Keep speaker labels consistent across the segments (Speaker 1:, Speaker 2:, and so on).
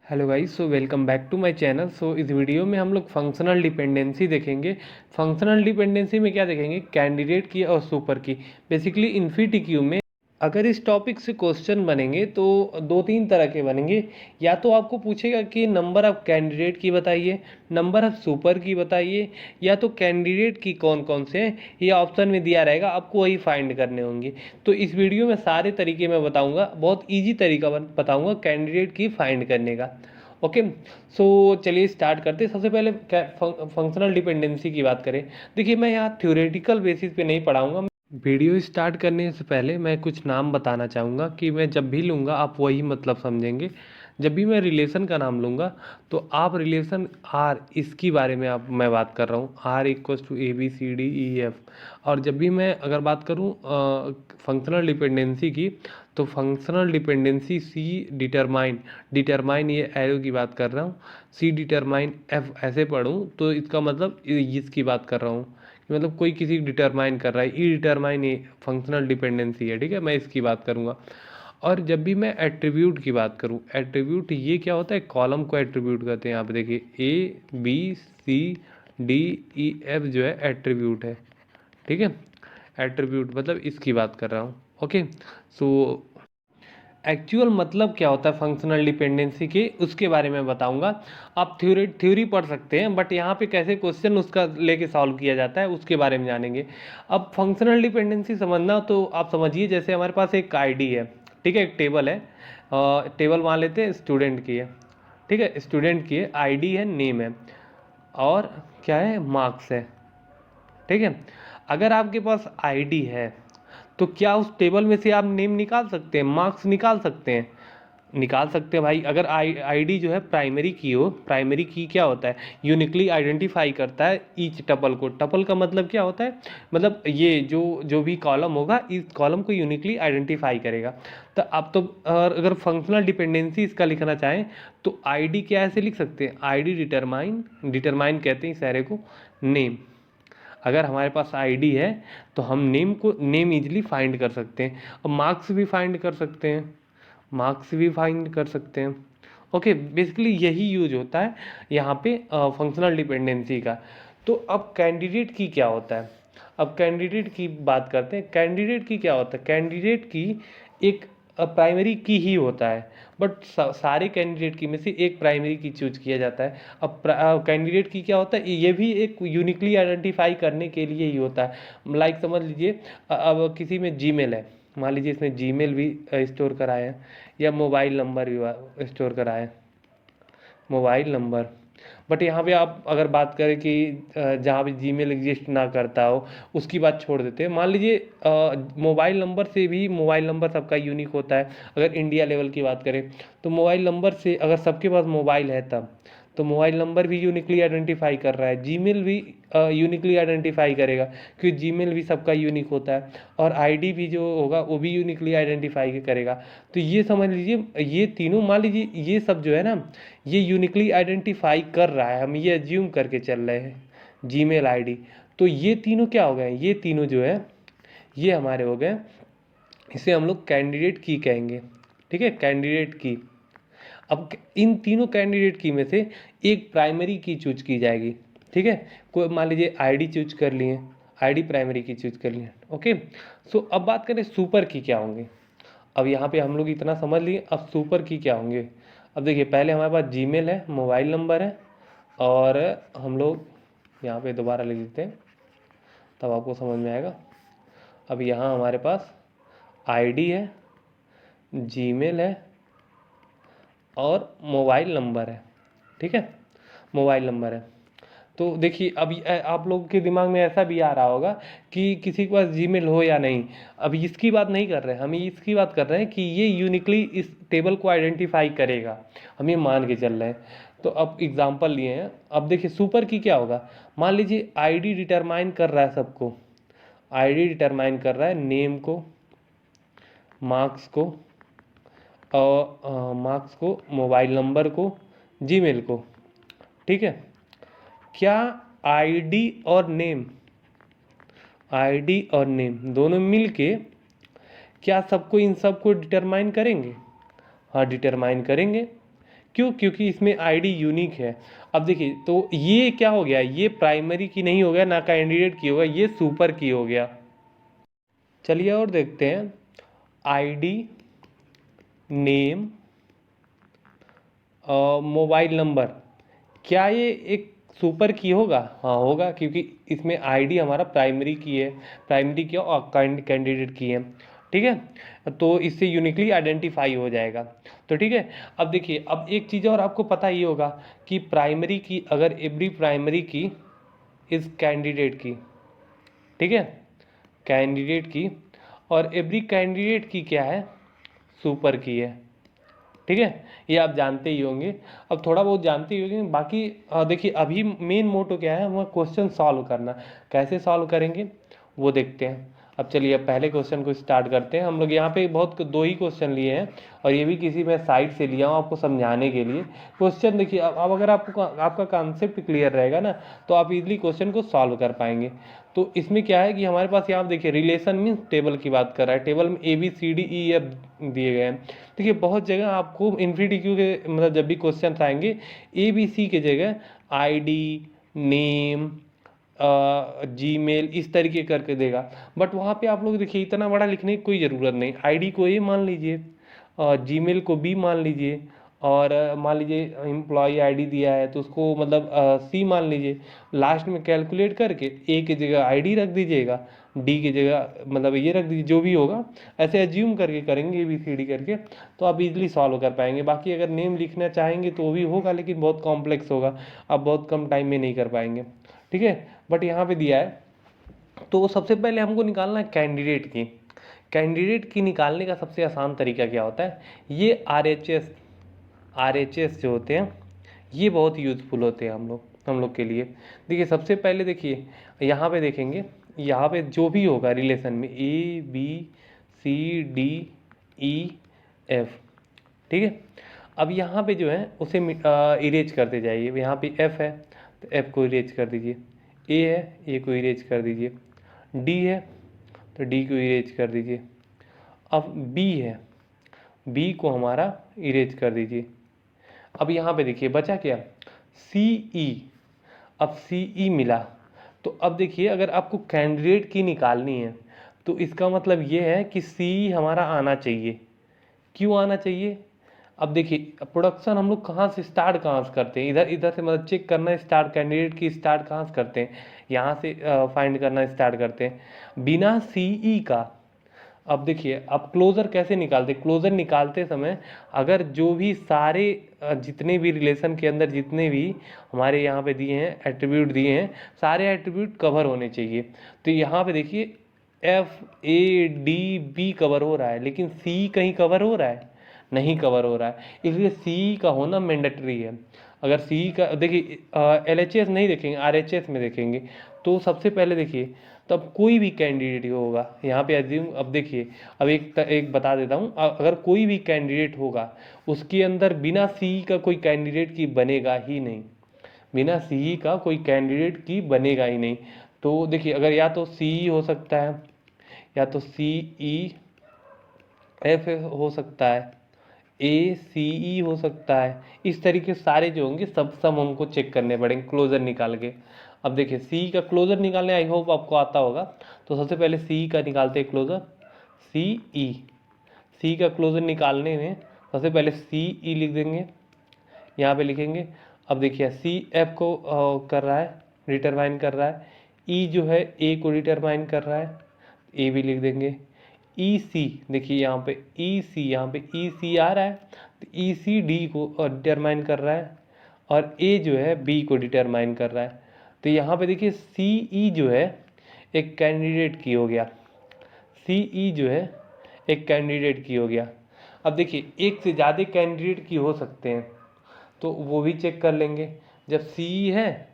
Speaker 1: Hello guys, so welcome back to my channel. So इस video में हम लोग फंक्शनल डिपेंडेंसी देखेंगे। फंक्शनल डिपेंडेंसी में क्या देखेंगे? कैंडिडेट की और सुपर की। बेसिकली इन्फिनिटी में अगर इस टॉपिक से क्वेश्चन बनेंगे तो दो तीन तरह के बनेंगे। या तो आपको पूछेगा कि नंबर ऑफ कैंडिडेट की बताइए, नंबर ऑफ सुपर की बताइए, या तो कैंडिडेट की कौन कौन से हैं ये ऑप्शन में दिया रहेगा, आपको वही फाइंड करने होंगे। तो इस वीडियो में सारे तरीके मैं बताऊंगा, बहुत ईजी तरीका बताऊंगा कैंडिडेट की फाइंड करने का। ओके, सो चलिए स्टार्ट करते हैं। सबसे पहले फंक्शनल डिपेंडेंसी की बात करें। देखिए, मैं यहाँ थ्योरेटिकल बेसिस पे नहीं पढ़ाऊंगा। वीडियो स्टार्ट करने से पहले मैं कुछ नाम बताना चाहूँगा कि मैं जब भी लूँगा आप वही मतलब समझेंगे। जब भी मैं रिलेशन का नाम लूँगा तो आप रिलेशन आर, इसकी बारे में आप मैं बात कर रहा हूँ, R equals to A B C D E F. और जब भी मैं अगर बात करूँ फंक्शनल डिपेंडेंसी की, तो फंक्शनल डिपेंडेंसी सी डिटरमाइन, डिटरमाइन ये एरो की बात कर रहा हूँ, सी डिटरमाइन एफ ऐसे पढ़ूँ तो इसका मतलब इसकी बात कर रहा हूँ, मतलब कोई किसी डिटरमाइन कर रहा है। ई डिटरमाइन ये फंक्शनल डिपेंडेंसी है, ठीक है, मैं इसकी बात करूँगा। और जब भी मैं एट्रीब्यूट की बात करूँ, एट्रीब्यूट ये क्या होता है? कॉलम को एट्रीब्यूट कहते हैं। यहाँ पे देखिए A B C D E F जो है एट्रीब्यूट है, ठीक है। एट्रीब्यूट मतलब इसकी बात कर रहा हूँ। ओके, सो एक्चुअल मतलब क्या होता है फंक्शनल डिपेंडेंसी के, उसके बारे में बताऊंगा। आप थ्योरी पढ़ सकते हैं, बट यहाँ पे कैसे क्वेश्चन उसका लेके सॉल्व किया जाता है उसके बारे में जानेंगे। अब फंक्शनल डिपेंडेंसी समझना तो आप समझिए, जैसे हमारे पास एक आईडी है, ठीक है, एक टेबल है। टेबल मान लेते हैं स्टूडेंट की है, ठीक है, स्टूडेंट की है, आईडी है, नेम है, और क्या है? मार्क्स है, ठीक है। अगर आपके पास आईडी है तो क्या उस टेबल में से आप नेम निकाल सकते हैं, मार्क्स निकाल सकते हैं? निकाल सकते हैं भाई। अगर आईडी जो है प्राइमरी की हो, प्राइमरी की क्या होता है? यूनिकली आइडेंटिफाई करता है ईच टपल को। टपल का मतलब क्या होता है? मतलब ये जो जो भी कॉलम होगा, इस कॉलम को यूनिकली आइडेंटिफाई करेगा। तो आप तो अगर फंक्शनल डिपेंडेंसी इसका लिखना चाहें तो आईडी क्या ऐसे लिख सकते हैं? आईडी डिटरमाइन, डिटरमाइन कहते हैं इस एरे को, नेम। अगर हमारे पास आईडी है तो हम नेम इजीली फाइंड कर सकते हैं, और मार्क्स भी फाइंड कर सकते हैं, मार्क्स भी फाइंड कर सकते हैं। ओके, बेसिकली यही यूज होता है यहाँ पे फंक्शनल डिपेंडेंसी का। तो अब कैंडिडेट की क्या होता है? अब कैंडिडेट की बात करते हैं। कैंडिडेट की क्या होता है? कैंडिडेट की एक प्राइमरी की ही होता है, बट सारे कैंडिडेट की में से एक प्राइमरी की चूज किया जाता है। अब कैंडिडेट की क्या होता है? ये भी एक यूनिकली आइडेंटिफाई करने के लिए ही होता है। लाइक समझ लीजिए, अब किसी में जीमेल है, मान लीजिए इसने जीमेल भी स्टोर कराया है, या मोबाइल नंबर भी स्टोर कराया है, मोबाइल नंबर। बट यहाँ पे आप अगर बात करें कि जहाँ भी जीमेल एग्जिस्ट ना करता हो, उसकी बात छोड़ देते हैं। मान लीजिए मोबाइल नंबर से भी, मोबाइल नंबर सबका यूनिक होता है। अगर इंडिया लेवल की बात करें तो मोबाइल नंबर से अगर सबके पास मोबाइल है तब तो मोबाइल नंबर भी यूनिकली आइडेंटिफाई कर रहा है, जीमेल भी यूनिकली आइडेंटिफाई करेगा, क्योंकि जीमेल भी सबका यूनिक होता है, और आईडी भी जो होगा वो भी यूनिकली आइडेंटिफाई करेगा। तो ये समझ लीजिए, ये तीनों मान लीजिए ये सब जो है ना, ये यूनिकली आइडेंटिफाई कर रहा है, हम ये एज्यूम करके चल रहे हैं, जीमेल आईडी। तो ये तीनों क्या हो गए? ये तीनों जो है ये हमारे हो गए, इसे हम लोग कैंडिडेट की कहेंगे, ठीक है, कैंडिडेट की। अब इन तीनों कैंडिडेट की में से एक प्राइमरी की चूज की जाएगी, ठीक है। कोई मान लीजिए आईडी चूज कर लिए, आईडी प्राइमरी की चूज कर लिए। ओके, सो अब बात करें सुपर की क्या होंगे। अब यहाँ पे हम लोग इतना समझ लिए, अब सुपर की क्या होंगे। अब देखिए, पहले हमारे पास जीमेल है, मोबाइल नंबर है, और हम लोग यहाँ पे दोबारा लिख देते हैं तब आपको समझ में आएगा। अब यहाँ हमारे पास आईडी है, जीमेल है, और मोबाइल नंबर है, ठीक है, मोबाइल नंबर है। तो देखिए, अब आप लोगों के दिमाग में ऐसा भी आ रहा होगा कि किसी के पास जीमेल हो या नहीं। अब इसकी बात नहीं कर रहे हैं हम, इसकी बात कर रहे हैं कि ये यूनिकली इस टेबल को आइडेंटिफाई करेगा, हम ये मान के चल रहे हैं। तो अब एग्जांपल लिए हैं। अब देखिए सुपर की क्या होगा। मान लीजिए आईडी डिटरमाइन कर रहा है सबको, आईडी डिटरमाइन कर रहा है नेम को, मार्क्स को, और मार्क्स को, मोबाइल नंबर को, जीमेल को, ठीक है। क्या आईडी और नेम, आईडी और नेम दोनों मिलके क्या सबको, इन सबको डिटरमाइन करेंगे? हाँ, डिटरमाइन करेंगे। क्यों? क्योंकि इसमें आईडी यूनिक है। अब देखिए तो ये क्या हो गया, ये प्राइमरी की नहीं हो गया, ना कैंडिडेट की होगा, ये सुपर की हो गया। चलिए और देखते हैं, आईडी, नेम, मोबाइल नंबर, क्या ये एक सुपर की होगा? हाँ होगा, क्योंकि इसमें आईडी हमारा प्राइमरी की है, प्राइमरी की और कैंडिडेट की है। ठीक है, तो इससे यूनिकली आइडेंटिफाई हो जाएगा। तो ठीक है, अब देखिए, अब एक चीज़ और आपको पता ही होगा कि प्राइमरी की, अगर एवरी प्राइमरी की इज कैंडिडेट की, ठीक है, कैंडिडेट की, और एवरी कैंडिडेट की क्या है, सुपर की है। ठीक है, ये आप जानते ही होंगे, अब थोड़ा बहुत जानते ही होंगे। बाकी देखिए, अभी मेन मोटो क्या है, हमें क्वेश्चन सॉल्व करना। कैसे सॉल्व करेंगे वो देखते हैं। अब चलिए, अब पहले क्वेश्चन को स्टार्ट करते हैं। हम लोग यहाँ पे बहुत 2 ही क्वेश्चन लिए हैं, और ये भी किसी मैं साइट से लिया हूँ आपको समझाने के लिए। क्वेश्चन देखिए, अब अगर आपको आपका कॉन्सेप्ट क्लियर रहेगा ना, तो आप इजीली क्वेश्चन को सॉल्व कर पाएंगे। तो इसमें क्या है कि हमारे पास यहाँ देखिए, रिलेशन मीन्स टेबल की बात कर रहा है। टेबल में ABCDEF दिए गए हैं। देखिए, बहुत जगह आपको इनफीडीक्यू के मतलब जब भी क्वेश्चन आएंगे, ABC के जगह ID, नेम, जीमेल इस तरीके करके देगा। बट वहाँ पे आप लोग देखिए, इतना बड़ा लिखने की कोई ज़रूरत नहीं। ID को A मान लीजिए, जीमेल को B मान लीजिए, और मान लीजिए एम्प्लॉय आईडी दिया है तो उसको मतलब C मान लीजिए। लास्ट में कैलकुलेट करके A की जगह ID रख दीजिएगा, D की जगह मतलब ये रख दीजिए, जो भी होगा ऐसे एज्यूम करके करेंगे ABCD करके, तो आप इजीली सॉल्व कर पाएंगे। बाकी अगर नेम लिखना चाहेंगे तो वो भी होगा, लेकिन बहुत कॉम्प्लेक्स होगा, आप बहुत कम टाइम में नहीं कर पाएंगे। ठीक है, बट यहाँ पे दिया है, तो सबसे पहले हमको निकालना है कैंडिडेट की। कैंडिडेट की निकालने का सबसे आसान तरीका क्या होता है, ये RHS जो होते हैं, ये बहुत यूज़फुल होते हैं हम लोग के लिए। देखिए, सबसे पहले देखिए, यहाँ पे देखेंगे, यहाँ पे जो भी होगा रिलेशन में ABCDEF, ठीक है। अब यहाँ पे जो है उसे इरेज करते जाइए। यहाँ पे F है तो F को इरेज कर दीजिए, A है A को इरेज कर दीजिए, D है तो D को इरेज कर दीजिए। अब B है, B को हमारा इरेज कर दीजिए। अब यहाँ पे देखिए बचा क्या, CE। अब CE मिला, तो अब देखिए, अगर आपको कैंडिडेट की निकालनी है तो इसका मतलब ये है कि CE हमारा आना चाहिए। क्यों आना चाहिए? अब देखिए, प्रोडक्शन हम लोग कहाँ से स्टार्ट कहाँ से करते हैं, इधर इधर से मतलब चेक करना स्टार्ट, कैंडिडेट की स्टार्ट कहाँ से करते हैं, यहाँ से फाइंड करना स्टार्ट करते हैं बिना CE का। अब देखिए, अब क्लोजर कैसे निकालते, क्लोजर निकालते समय अगर जो भी सारे जितने भी रिलेशन के अंदर जितने भी हमारे यहाँ पे दिए हैं एट्रीब्यूट दिए हैं, सारे एट्रीब्यूट कवर होने चाहिए। तो यहाँ पे देखिए, FADB कवर हो रहा है, लेकिन C कहीं कवर हो रहा है, नहीं कवर हो रहा है, इसलिए C का होना मैंडेटरी है। अगर C का देखिए, LHS नहीं देखेंगे, RHS में देखेंगे। तो सबसे पहले देखिए, तब कोई भी कैंडिडेट होगा यहाँ पे एज्यूम, अब देखिए, अब एक बता देता हूँ, अगर कोई भी कैंडिडेट होगा उसके अंदर बिना CE का कोई कैंडिडेट की बनेगा ही नहीं, बिना CE का कोई कैंडिडेट की बनेगा ही नहीं। तो देखिए, अगर या तो CE हो सकता है, या तो CEF हो सकता है, ACE हो सकता है, इस तरीके सारे जो होंगे सब हमको चेक करने पड़ेंगे क्लोजर निकाल के। अब देखिए, CE का क्लोजर निकालने आई होप आपको आता होगा। तो सबसे पहले CE का निकालते हैं क्लोजर, CE का क्लोजर निकालने में सबसे पहले CE लिख देंगे, यहाँ पे लिखेंगे। अब देखिए, CF को कर रहा है, डिटरमाइन कर रहा है, E जो है A को डिटरमाइन कर रहा है, A भी लिख देंगे। EC देखिए, यहाँ पे EC आ रहा है, तो EC D को डिटरमाइन कर रहा है, और A जो है B को डिटरमाइन कर रहा है। तो यहाँ पे देखिए, CE जो है एक कैंडिडेट की हो गया, CE जो है एक कैंडिडेट की हो गया। अब देखिए, एक से ज़्यादा कैंडिडेट की हो सकते हैं, तो वो भी चेक कर लेंगे। जब CE है,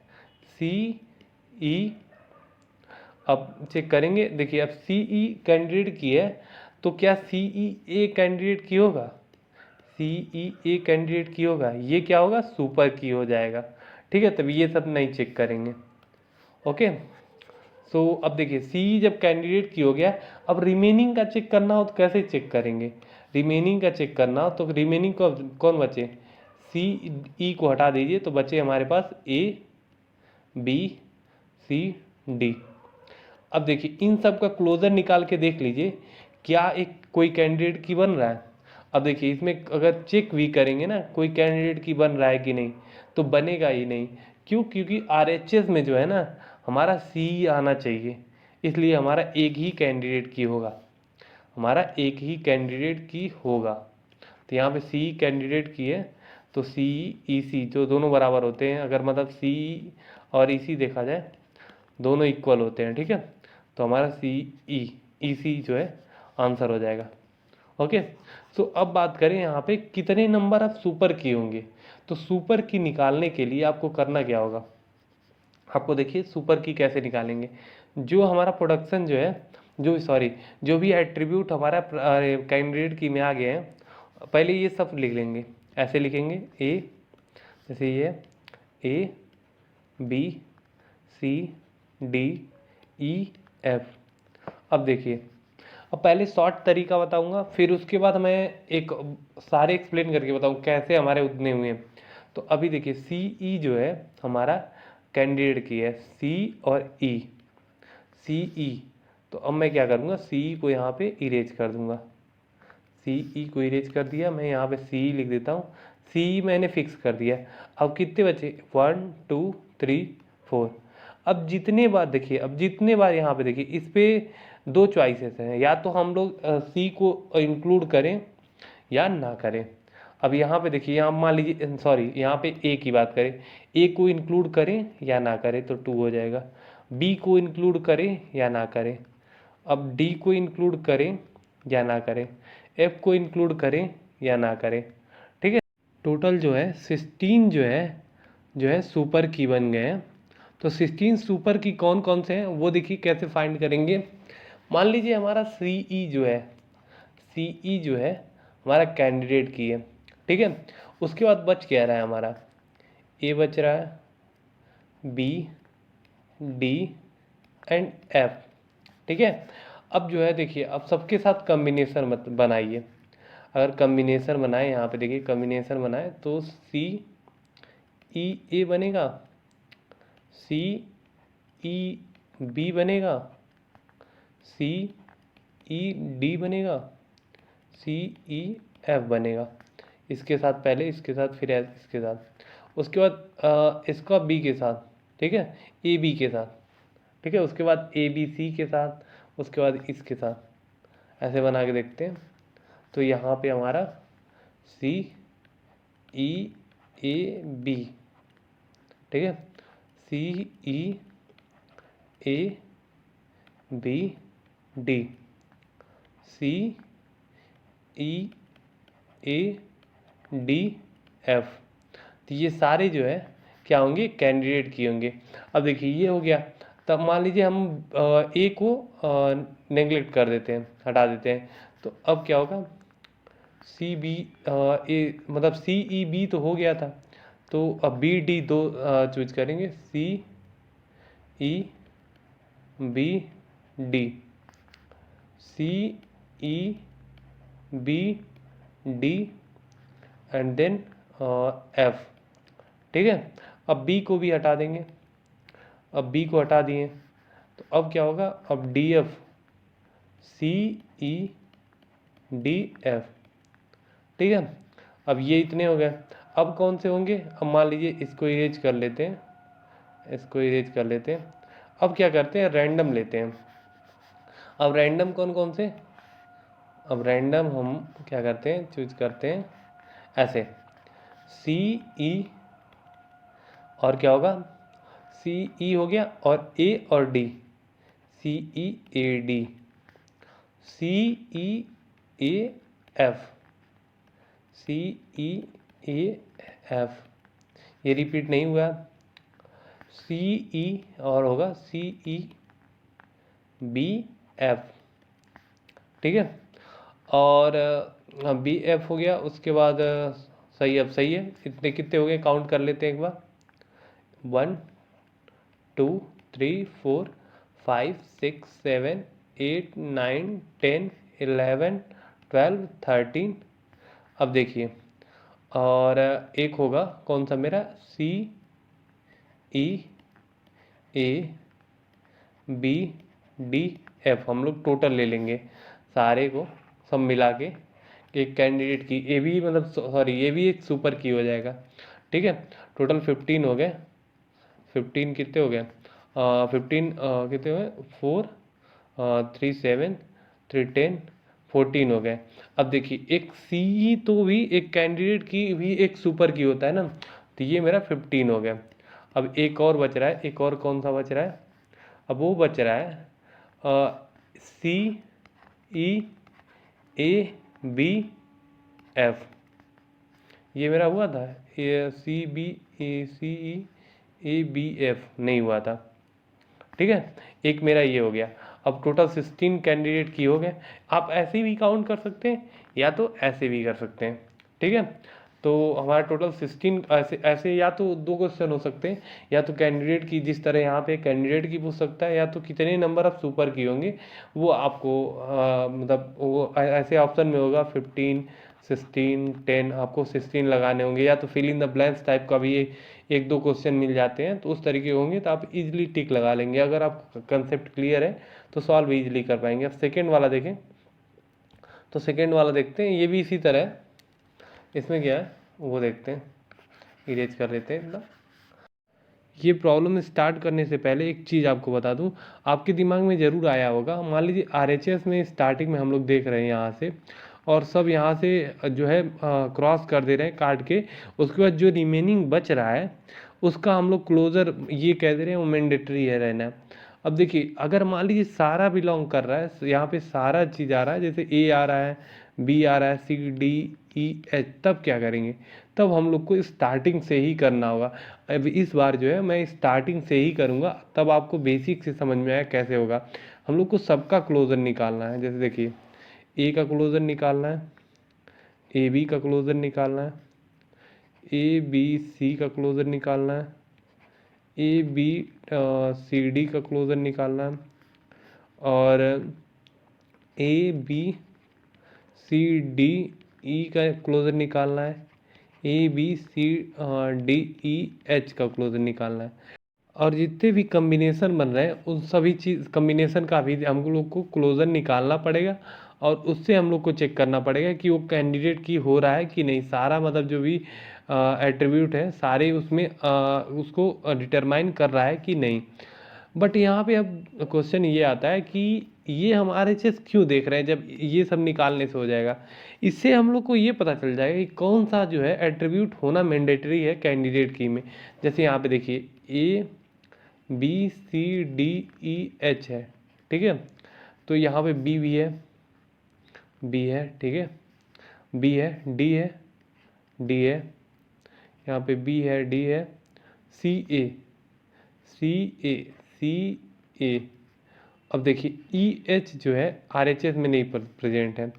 Speaker 1: CE, अब चेक करेंगे। देखिए, अब CE कैंडिडेट की है, तो क्या CE A कैंडिडेट की होगा, CE A कैंडिडेट की होगा, ये क्या होगा, सुपर की हो जाएगा। ठीक है, तब ये सब नहीं चेक करेंगे। ओके, सो अब देखिए, CE जब कैंडिडेट की हो गया, अब रिमेनिंग का चेक करना हो तो कैसे चेक करेंगे, रिमेनिंग का चेक करना हो तो रिमेनिंग को कौन बचे, सी ई को हटा दीजिए तो बचे हमारे पास ए बी सी डी। अब देखिए इन सब का क्लोजर निकाल के देख लीजिए क्या एक कोई कैंडिडेट की बन रहा है। अब देखिए इसमें अगर चेक भी करेंगे ना कोई कैंडिडेट की बन रहा है कि नहीं, तो बनेगा ही नहीं। क्यों? क्योंकि आरएचएस में जो है ना हमारा सी आना चाहिए, इसलिए हमारा एक ही कैंडिडेट की होगा, हमारा एक ही कैंडिडेट की होगा। तो यहाँ पे सी कैंडिडेट की है तो सी ई सी जो दोनों बराबर होते हैं, अगर मतलब सी और ई सी देखा जाए दोनों इक्वल होते हैं, ठीक है, तो हमारा सी ई सी जो है आंसर हो जाएगा। ओके, सो अब बात करें यहाँ पे कितने नंबर आप सुपर की होंगे। तो सुपर की निकालने के लिए आपको करना क्या होगा, आपको देखिए सुपर की कैसे निकालेंगे। जो हमारा प्रोडक्शन जो है जो भी एट्रीब्यूट हमारा कैंडिडेट की में आ गए हैं पहले ये सब लिख लेंगे। ऐसे लिखेंगे ए, जैसे ये A B C D E F. अब देखिए अब पहले शॉर्ट तरीका बताऊंगा फिर उसके बाद मैं एक सारे एक्सप्लेन करके बताऊँ कैसे हमारे उतने हुए हैं। तो अभी देखिए सी ई जो है हमारा कैंडिडेट की है, सी और ई, सी ई। तो अब मैं क्या करूँगा सी को यहाँ पे इरेज कर दूंगा, सी ई को इरेज कर दिया, मैं यहाँ पे सी लिख देता हूँ, सी मैंने फिक्स कर दिया। अब कितने बचे 1 2 3 4। अब जितने बार देखिए अब जितने बार यहाँ पे देखिए इस पे दो चॉइसेस हैं, या तो हम लोग सी को इंक्लूड करें या ना करें। अब यहाँ पे देखिए यहाँ मान लीजिए सॉरी यहाँ पे ए की बात करें, ए को इंक्लूड करें या ना करें तो 2 हो जाएगा, बी को इंक्लूड करें या ना करें, अब डी को इंक्लूड करें या ना करें, एफ को इंक्लूड करें या ना करें, ठीक है। टोटल जो है 16 जो है सुपर की बन गए हैं। तो 16 सुपर की कौन कौन से हैं वो देखिए कैसे फाइंड करेंगे। मान लीजिए हमारा सी ई जो है हमारा कैंडिडेट की है, ठीक है। उसके बाद बच क्या रहा है हमारा, ए बच रहा है, बी डी एंड एफ, ठीक है। अब जो है देखिए अब सबके साथ कम्बिनेशन मत बनाइए, अगर कम्बिनेशन बनाए यहाँ पे देखिए कम्बिनेशन बनाए तो सी ई ए बनेगा, सी ई बी बनेगा, सी ई डी बनेगा, सी ई एफ बनेगा। इसके साथ पहले इसके साथ फिर इसके साथ, उसके बाद इसका बी के साथ, ठीक है, ए बी के साथ, ठीक है, उसके बाद ए बी सी के साथ, उसके बाद इसके साथ, ऐसे बना के देखते हैं। तो यहाँ पे हमारा सी ई ए बी, ठीक है, C E A B D, C E A D F. तो ये सारे जो है क्या होंगे कैंडिडेट की होंगे। अब देखिए ये हो गया, तब मान लीजिए हम ए को नेग्लेक्ट कर देते हैं, हटा देते हैं, तो अब क्या होगा सी बी ए मतलब सी ई बी तो हो गया था, तो अब बी डी दो चूज करेंगे, C E B D, C E B D and then F, ठीक है। अब बी को भी हटा देंगे, अब बी को हटा दिए तो अब क्या होगा, अब D F, C E D F, ठीक है। अब ये इतने हो गए, अब कौन से होंगे, अब मान लीजिए इसको इरेज कर लेते हैं, इसको इरेज कर लेते हैं। अब क्या करते हैं रैंडम लेते हैं। अब रैंडम कौन कौन से, अब रैंडम हम क्या करते हैं चूज करते हैं ऐसे, सी ई और क्या होगा सी ई हो गया और ए और D, C E A D, C E A F, C E A F, ये रिपीट नहीं हुआ, सी ई और होगा सी ई बी एफ, ठीक है। और बी एफ हो गया, उसके बाद सही, अब सही है, इतने कितने हो गए काउंट कर लेते हैं एक बार, 1 2 3 4 5 6 7 8 9 10 11 12 13। अब देखिए और एक होगा कौन सा मेरा CEA BDF, हम लोग टोटल ले लेंगे सारे को सब मिला के एक कैंडिडेट की, ये भी मतलब सॉरी ये भी एक सुपर की हो जाएगा। ठीक है, टोटल 15 हो गए। 15 कितने हो गए? 15 कितने हुए? 4 3 7 3 10 14 हो गए। अब देखिए एक सी तो भी एक कैंडिडेट की भी एक सुपर की होता है ना, तो ये मेरा 15 हो गया। अब एक और बच रहा है, एक और कौन सा बच रहा है? अब वो बच रहा है CEABF, ये मेरा हुआ था, ये CEABF नहीं हुआ था। ठीक है, एक मेरा ये हो गया। अब टोटल 16 कैंडिडेट की हो गए। आप ऐसे भी काउंट कर सकते हैं या तो ऐसे भी कर सकते हैं। ठीक है, तो हमारा टोटल 16 ऐसे ऐसे या तो दो क्वेश्चन हो सकते हैं, या तो कैंडिडेट की जिस तरह यहाँ पे कैंडिडेट की पूछ सकता है, या तो कितने नंबर ऑफ सुपर की होंगे वो आपको मतलब वो ऐसे ऑप्शन में होगा 15 16 10, आपको 16 लगाने होंगे, या तो fill in the blanks type का भी एक दो क्वेश्चन मिल जाते हैं, तो उस तरीके होंगे तो आप इजीली टिक लगा लेंगे। अगर आप कंसेप्ट क्लियर है तो सॉल्व इजीली कर पाएंगे। अब सेकेंड वाला देखें, तो सेकेंड वाला देखते हैं, ये भी इसी तरह है। इसमें क्या है वो देखते हैं, इरेज कर लेते हैं इतना। ये प्रॉब्लम स्टार्ट करने से पहले एक चीज़ आपको बता दूं, आपके दिमाग में ज़रूर आया होगा। मान लीजिए RHS में स्टार्टिंग में हम लोग देख रहे हैं यहाँ से, और सब यहाँ से जो है क्रॉस कर दे रहे हैं काट के, उसके बाद जो रिमेनिंग बच रहा है उसका हम लोग क्लोजर ये कह दे रहे हैं वो मैंडेटरी है रहना। अब देखिए अगर मान लीजिए सारा बिलोंग कर रहा है, यहाँ पे सारा चीज़ आ रहा है, जैसे A आ रहा है, B आ रहा है, C D E H, तब क्या करेंगे? तब हम लोग को स्टार्टिंग से ही करना होगा। अब इस बार जो है मैं स्टार्टिंग से ही करूँगा, तब आपको बेसिक से समझ में आया कैसे होगा। हम लोग को सबका क्लोजर निकालना है। जैसे देखिए A का क्लोजर निकालना है, AB का क्लोजर निकालना है, ABC का क्लोजर निकालना है, ABCD का क्लोजर निकालना है, और ABCDE का क्लोजर निकालना है, ABCDEH का क्लोजर निकालना है। और जितने भी कम्बिनेशन बन रहे हैं उन सभी चीज़ कम्बिनेशन का भी हम लोग को क्लोजर निकालना पड़ेगा, और उससे हम लोग को चेक करना पड़ेगा कि वो कैंडिडेट की हो रहा है कि नहीं। सारा मतलब जो भी एट्रीब्यूट है सारे उसमें उसको डिटरमाइन कर रहा है कि नहीं। बट यहाँ पे अब क्वेश्चन ये आता है कि ये हम RHS क्यों देख रहे हैं जब ये सब निकालने से हो जाएगा। इससे हम लोग को ये पता चल जाएगा कि कौन सा जो है एट्रीब्यूट होना मैंडेटरी है कैंडिडेट की में। जैसे यहाँ पे देखिए ABCDEH है, ठीक है, तो यहाँ पे B भी है, B है, ठीक है, B है, D है, D है, यहाँ पे B है, D है, CA CA CA। अब देखिए EH जो है RHS में नहीं प्रेजेंट है,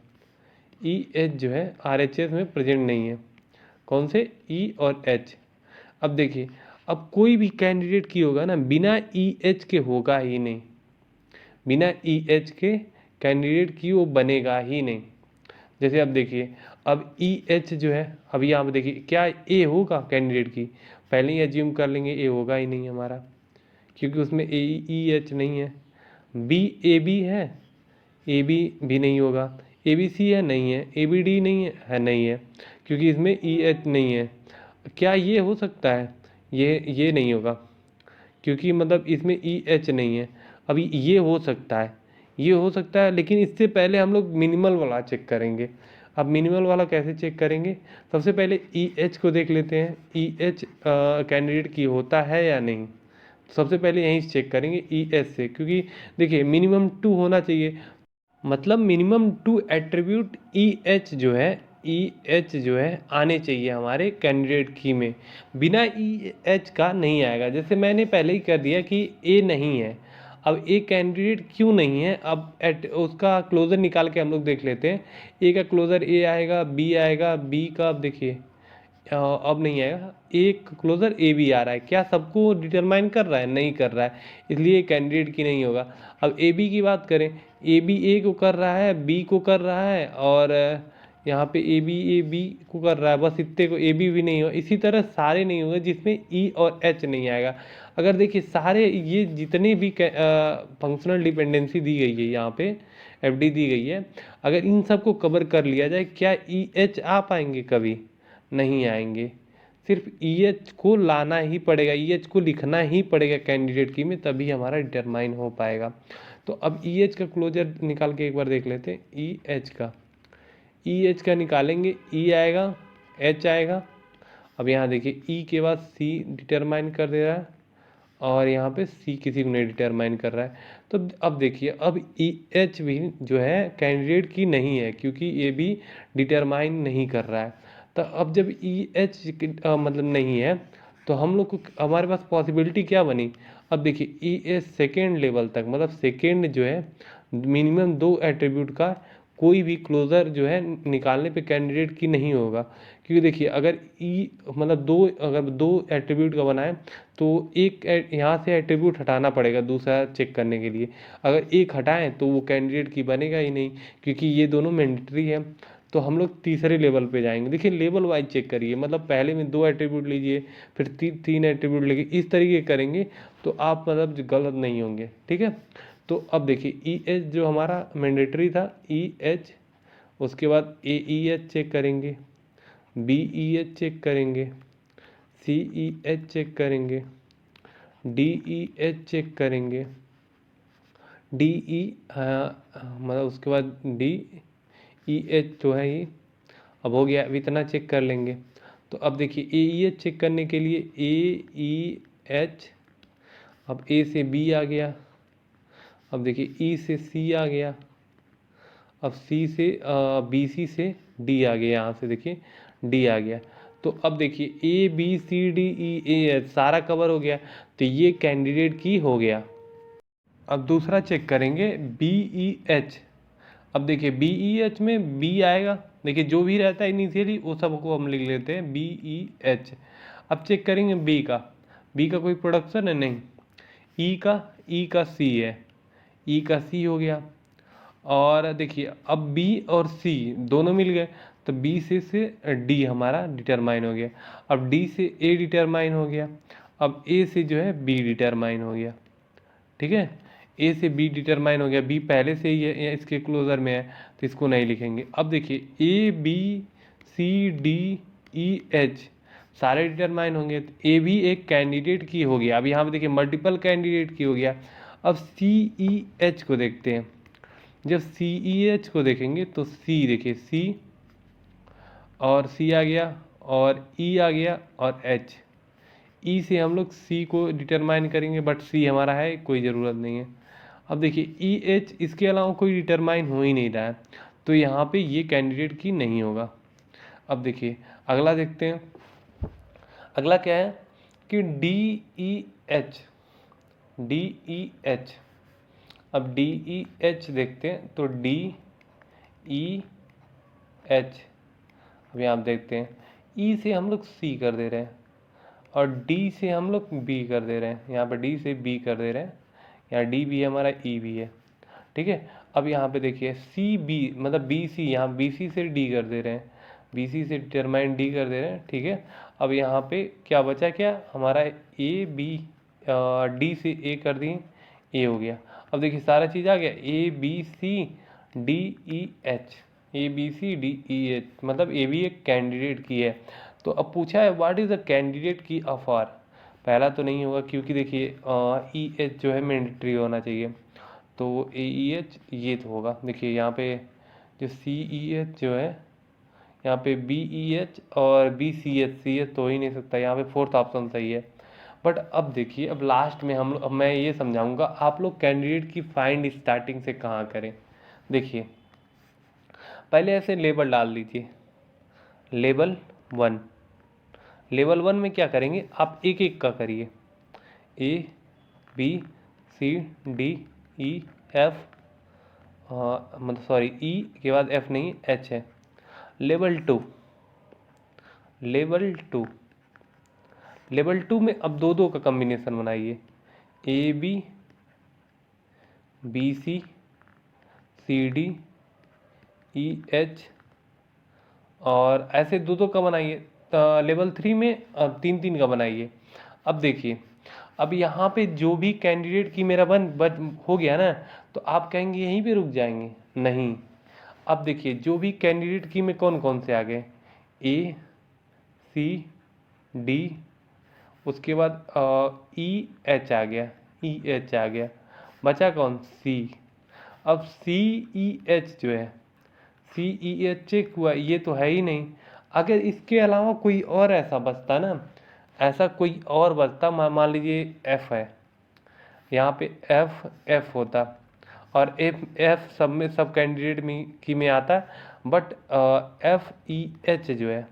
Speaker 1: EH जो है RHS में प्रेजेंट नहीं है। कौन से? E और H। अब देखिए अब कोई भी कैंडिडेट की होगा ना बिना EH के होगा ही नहीं, बिना EH के कैंडिडेट की वो बनेगा ही नहीं। जैसे अब देखिए अब EH जो है, अब यहाँ पे देखिए क्या A होगा कैंडिडेट की? पहले ही एज्यूम कर लेंगे A होगा ही नहीं हमारा, क्योंकि उसमें EH नहीं है। AB है, AB भी नहीं होगा। ABC है, नहीं है। ABD नहीं है, नहीं है, क्योंकि इसमें EH नहीं है। क्या ये हो सकता है? ये नहीं होगा, क्योंकि मतलब इसमें EH नहीं है। अभी ये हो सकता है, ये हो सकता है, लेकिन इससे पहले हम लोग मिनिमल वाला चेक करेंगे। अब मिनिमल वाला कैसे चेक करेंगे? सबसे पहले EH को देख लेते हैं, EH कैंडिडेट की होता है या नहीं। सबसे पहले यहीं से चेक करेंगे EH से, क्योंकि देखिए मिनिमम 2 होना चाहिए, मतलब मिनिमम 2 एट्रीब्यूट EH जो है आने चाहिए हमारे कैंडिडेट की में। बिना EH का नहीं आएगा। जैसे मैंने पहले ही कर दिया कि A नहीं है, अब A कैंडिडेट क्यों नहीं है, अब उसका क्लोजर निकाल के हम लोग देख लेते हैं। A का क्लोजर A आएगा, B आएगा, B का अब देखिए अब नहीं आएगा, एक क्लोजर ए बी आ रहा है। क्या सबको डिटरमाइन कर रहा है? नहीं कर रहा है, इसलिए कैंडिडेट की नहीं होगा। अब ए बी की बात करें, ए बी ए को कर रहा है, बी को कर रहा है, और यहाँ पे ए बी को कर रहा है, बस इतने को ए बी भी नहीं हो, इसी तरह सारे नहीं होंगे जिसमें ई और एच नहीं आएगा। अगर देखिए सारे ये जितने भी फंक्शनल डिपेंडेंसी दी गई है यहाँ पे एफ डी दी गई है, अगर इन सब को कवर कर लिया जाए, क्या ई एच आ पाएंगे? कभी नहीं आएंगे। सिर्फ ई एच को लाना ही पड़ेगा, ई एच को लिखना ही पड़ेगा कैंडिडेट की में, तभी हमारा डिटरमाइन हो पाएगा। तो अब ई एच का क्लोजर निकाल के एक बार देख लेते हैं। ई एच का, ई एच का निकालेंगे, ई आएगा, एच आएगा। अब यहाँ देखिए ई के बाद सी डिटरमाइन कर दे रहा है और यहाँ पे सी किसी को नहीं डिटरमाइन कर रहा है। तो अब देखिए अब ई एच भी जो है कैंडिडेट की नहीं है, क्योंकि ये भी डिटरमाइन नहीं कर रहा है। तो अब जब ई एच मतलब नहीं है, तो हम लोग को हमारे पास पॉसिबिलिटी क्या बनी? अब देखिए ई एच सेकेंड लेवल तक, मतलब सेकेंड जो है मिनिमम 2 एट्रीब्यूट का कोई भी क्लोजर जो है निकालने पे कैंडिडेट की नहीं होगा। क्योंकि देखिए अगर ई मतलब अगर 2 एट्रीब्यूट का बनाए तो एक यहाँ से एट्रीब्यूट हटाना पड़ेगा दूसरा चेक करने के लिए। अगर एक हटाएं तो वो कैंडिडेट की बनेगा ही नहीं, क्योंकि ये दोनों मैंडेटरी है। तो हम लोग तीसरे लेवल पे जाएंगे। देखिए लेवल वाइज चेक करिए, मतलब पहले में 2 एट्रीब्यूट लीजिए, फिर 3 एट्रीब्यूट लेके इस तरीके करेंगे तो आप मतलब गलत नहीं होंगे, ठीक है। तो अब देखिए ई एच जो हमारा मैंडेटरी था, ई एच, उसके बाद ए ई एच चेक करेंगे, बी ई एच चेक करेंगे, सी ई एच चेक करेंगे, डी ई एच चेक करेंगे, डी ई मतलब उसके बाद डी ई एच तो है ही। अब हो गया, अब इतना चेक कर लेंगे। तो अब देखिए ए ई एच चेक करने के लिए ए ई एच, अब ए से बी आ गया, अब देखिए ई से सी आ गया, अब सी से बी सी से डी आ गया, यहाँ से देखिए डी आ गया। तो अब देखिए A B C D E A H सारा कवर हो गया, तो ये कैंडिडेट की हो गया। अब दूसरा चेक करेंगे बी ई एच। अब देखिए बी ई एच में बी आएगा, देखिए जो भी रहता है इनिशियली वो सबको हम लिख लेते हैं बी ई एच। अब चेक करेंगे बी का, बी का कोई प्रोडक्शन है नहीं, ई का सी है, ई का सी हो गया। और देखिए अब बी और सी दोनों मिल गए, तो बी से डी हमारा डिटरमाइन हो गया। अब डी से ए डिटरमाइन हो गया, अब ए से जो है बी डिटरमाइन हो गया, ठीक है। ए से बी डिटरमाइन हो गया, बी पहले से ही है इसके क्लोजर में है तो इसको नहीं लिखेंगे। अब देखिए A B C D E H सारे डिटरमाइन होंगे, तो ए भी एक कैंडिडेट की हो गया। अब यहाँ पे देखिए मल्टीपल कैंडिडेट की हो गया। अब सी ई एच को देखते हैं। जब सी ई एच को देखेंगे तो सी देखिए सी और सी आ गया और ई आ गया और एच। ई से हम लोग सी को डिटरमाइन करेंगे, बट सी हमारा है, कोई ज़रूरत नहीं है। अब देखिए ई एच इसके अलावा कोई डिटरमाइन हो ही नहीं रहा है, तो यहाँ पे ये कैंडिडेट की नहीं होगा। अब देखिए अगला देखते हैं। अगला क्या है कि D E H, D E H. अब डी ई एच देखते हैं, तो डी ई एच, अभी आप देखते हैं ई से हम लोग सी कर दे रहे हैं और डी से हम लोग बी कर दे रहे हैं। यहाँ पर डी से बी कर दे रहे हैं, यहाँ डी भी है हमारा, ई भी है, ठीक है। अब यहाँ पे देखिए सी बी मतलब बी सी, यहाँ बी सी से डी कर दे रहे हैं, बी सी से डिटरमाइन डी कर दे रहे हैं, ठीक है। अब यहाँ पे क्या बचा, क्या हमारा ए बी, डी से ए कर दिए, ए हो गया। अब देखिए सारा चीज़ आ गया, A B C D E H, A B C D E H, मतलब ए भी एक कैंडिडेट की है। तो अब पूछा है व्हाट इज़ द कैंडिडेट की ऑफ आर। पहला तो नहीं होगा, क्योंकि देखिए ई एच जो है मैंडेटरी होना चाहिए, तो ए ई एच ये तो होगा। देखिए यहाँ पे जो सी ई एच जो है, यहाँ पे बी ई एच और बी सी एच तो हो ही नहीं सकता, यहाँ पे फोर्थ ऑप्शन सही है। बट अब देखिए अब लास्ट में अब मैं ये समझाऊंगा आप लोग कैंडिडेट की फाइंड स्टार्टिंग से कहाँ करें। देखिए पहले ऐसे लेबल डाल दीजिए, लेबल 1। लेवल 1 में क्या करेंगे, आप एक एक का करिए, A B C D E F, मतलब सॉरी ई के बाद एफ नहीं एच है। लेवल 2, लेवल 2, लेवल 2 में अब दो का कम्बिनेशन बनाइए, A B B C C D E H और ऐसे दो दो का बनाइए। लेवल 3 में तीन तीन का बनाइए। अब देखिए, अब यहाँ पे जो भी कैंडिडेट की मेरा हो गया ना, तो आप कहेंगे यहीं पे रुक जाएंगे, नहीं। अब देखिए, जो भी कैंडिडेट की में कौन कौन से आ गए, ए, सी, डी, उसके बाद ई एच आ गया, ई एच आ गया, बचा कौन, सी। अब सी ई एच जो है, सी ई एच चेक हुआ, ये तो है ही नहीं। अगर इसके अलावा कोई और ऐसा बचता ना, ऐसा कोई और बचता, मान लीजिए एफ है, यहाँ पे एफ एफ होता, और एफ एफ सब में, सब कैंडिडेट में की में आता है, बट एफ ई एच जो है,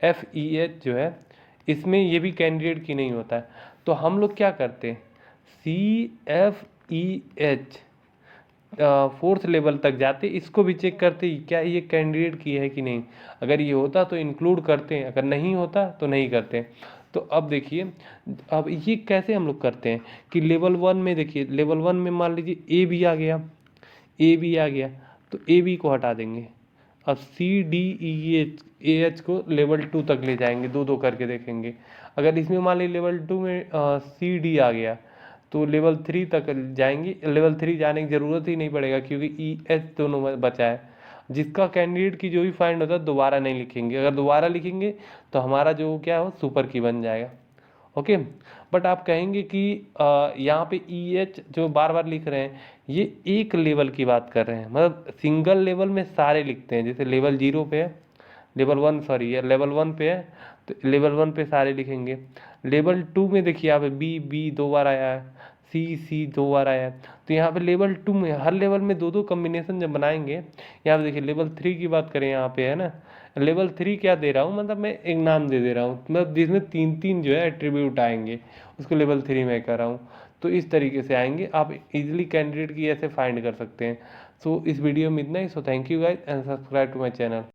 Speaker 1: एफ ई एच जो है, इसमें ये भी कैंडिडेट की नहीं होता है। तो हम लोग क्या करते हैं, C F E H fourth level तक जाते, इसको भी चेक करते क्या ये कैंडिडेट की है कि नहीं। अगर ये होता तो इंक्लूड करते हैं, अगर नहीं होता तो नहीं करते। तो अब देखिए, अब ये कैसे हम लोग करते हैं कि लेवल 1 में देखिए, लेवल 1 में मान लीजिए ए भी आ गया, ए भी आ गया, तो ए बी को हटा देंगे। अब C D E H, A H को लेवल 2 तक ले जाएंगे, दो दो करके देखेंगे। अगर इसमें मान लीजिए लेवल 2 में सी डी आ गया, तो लेवल 3 तक जाएंगे। लेवल 3 जाने की ज़रूरत ही नहीं पड़ेगा, क्योंकि ई एच दोनों में बचा है। जिसका कैंडिडेट की जो भी फाइंड होता है दोबारा नहीं लिखेंगे, अगर दोबारा लिखेंगे तो हमारा जो क्या हो, सुपर की बन जाएगा। ओके। बट आप कहेंगे कि यहाँ पे ई एच जो बार बार लिख रहे हैं, ये एक लेवल की बात कर रहे हैं, मतलब सिंगल लेवल में सारे लिखते हैं। जैसे लेवल 0 पे है, लेवल 1 सॉरी, ये लेवल 1 पे है, तो लेवल 1 पे सारे लिखेंगे। लेवल 2 में देखिए, यहाँ पे बी बी दो बार आया है, सी सी दो बार आया है। तो यहाँ पे लेवल 2 में हर लेवल में दो दो कम्बिनेशन जब बनाएंगे, यहाँ पे देखिए लेवल 3 की बात करें, यहाँ पे है ना, लेवल 3 क्या दे रहा हूँ, मतलब मैं एक नाम दे रहा हूँ, मतलब जिसमें तीन तीन जो है एट्रीब्यूट आएंगे, उसको लेवल 3 में कर रहा हूँ। तो इस तरीके से आएंगे, आप इजीली कैंडिडेट की ऐसे फाइंड कर सकते हैं। सो इस वीडियो में इतना ही। So thank you guys and subscribe to my channel.